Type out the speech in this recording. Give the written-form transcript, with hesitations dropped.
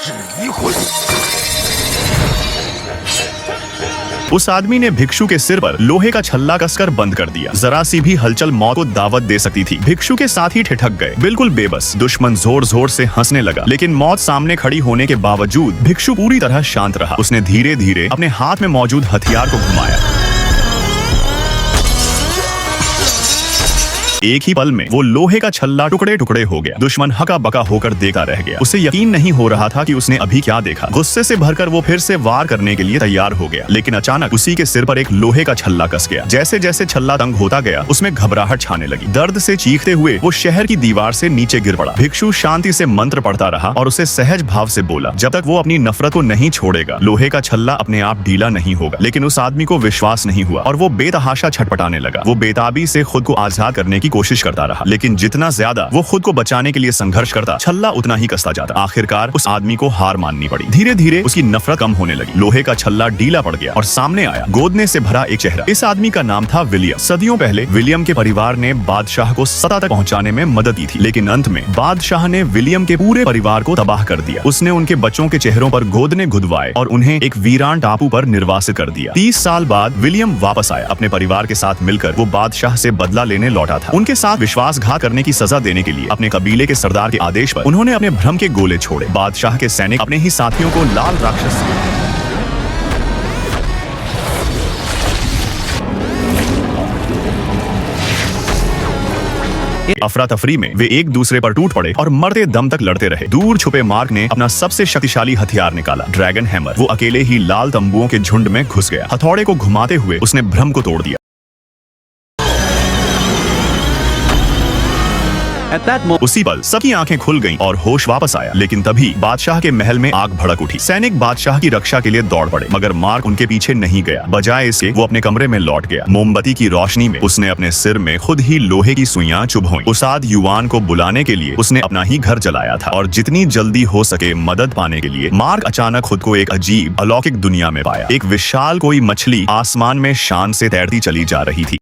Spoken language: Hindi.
一回。 उस आदमी ने भिक्षु के सिर पर लोहे का छल्ला कसकर बंद कर दिया। जरा सी भी हलचल मौत को दावत दे सकती थी। भिक्षु के साथी ठिठक गए, बिल्कुल बेबस। दुश्मन जोर जोर से हंसने लगा, लेकिन मौत सामने खड़ी होने के बावजूद भिक्षु पूरी तरह शांत रहा। उसने धीरे धीरे अपने हाथ में मौजूद हथियार को घुमाया। एक ही पल में वो लोहे का छल्ला टुकड़े टुकड़े हो गया। दुश्मन हका बका होकर देखता रह गया। उसे यकीन नहीं हो रहा था कि उसने अभी क्या देखा। गुस्से से भरकर वो फिर से वार करने के लिए तैयार हो गया, लेकिन अचानक उसी के सिर पर एक लोहे का छल्ला कस गया। जैसे जैसे छल्ला तंग होता गया, उसमें घबराहट छाने लगी। दर्द से चीखते हुए वो शहर की दीवार से नीचे गिर पड़ा। भिक्षु शांति से मंत्र पढ़ता रहा और उसे सहज भाव से बोला, जब तक वो अपनी नफरत को नहीं छोड़ेगा, लोहे का छल्ला अपने आप ढीला नहीं होगा। लेकिन उस आदमी को विश्वास नहीं हुआ और वो बेतहाशा छटपटाने लगा। वो बेताबी से खुद को आजाद करने की कोशिश करता रहा, लेकिन जितना ज्यादा वो खुद को बचाने के लिए संघर्ष करता, छल्ला उतना ही कसता जाता। आखिरकार उस आदमी को हार माननी पड़ी। धीरे धीरे उसकी नफरत कम होने लगी। लोहे का छल्ला ढीला पड़ गया और सामने आया गोदने से भरा एक चेहरा। इस आदमी का नाम था विलियम। सदियों पहले विलियम के परिवार ने बादशाह को सत्ता तक पहुंचाने में मदद की थी, लेकिन अंत में बादशाह ने विलियम के पूरे परिवार को तबाह कर दिया। उसने उनके बच्चों के चेहरों पर गोदने गुदवाए और उन्हें एक वीरान टापू पर निर्वासित कर दिया। 30 साल बाद विलियम वापस आया। अपने परिवार के साथ मिलकर वो बादशाह से बदला लेने लौटा था। उनके साथ विश्वासघात करने की सजा देने के लिए अपने कबीले के सरदार के आदेश पर उन्होंने अपने भ्रम के गोले छोड़े। बादशाह के सैनिक अपने ही साथियों को लाल राक्षस अफरा तफरी में वे एक दूसरे पर टूट पड़े और मरते दम तक लड़ते रहे। दूर छुपे मार्क ने अपना सबसे शक्तिशाली हथियार निकाला, ड्रैगन हैमर। वो अकेले ही लाल तंबुओं के झुंड में घुस गया। हथौड़े को घुमाते हुए उसने भ्रम को तोड़ दिया। उसी पल सबकी आंखें खुल गईं और होश वापस आया, लेकिन तभी बादशाह के महल में आग भड़क उठी। सैनिक बादशाह की रक्षा के लिए दौड़ पड़े, मगर मार्क उनके पीछे नहीं गया। बजाय इसके वो अपने कमरे में लौट गया। मोमबत्ती की रोशनी में उसने अपने सिर में खुद ही लोहे की सुइयां चुभोईं। उसाद युवान को बुलाने के लिए उसने अपना ही घर जलाया था और जितनी जल्दी हो सके मदद पाने के लिए मार्क अचानक खुद को एक अजीब अलौकिक दुनिया में पाया। एक विशाल कोई मछली आसमान में शान से तैरती चली जा रही थी।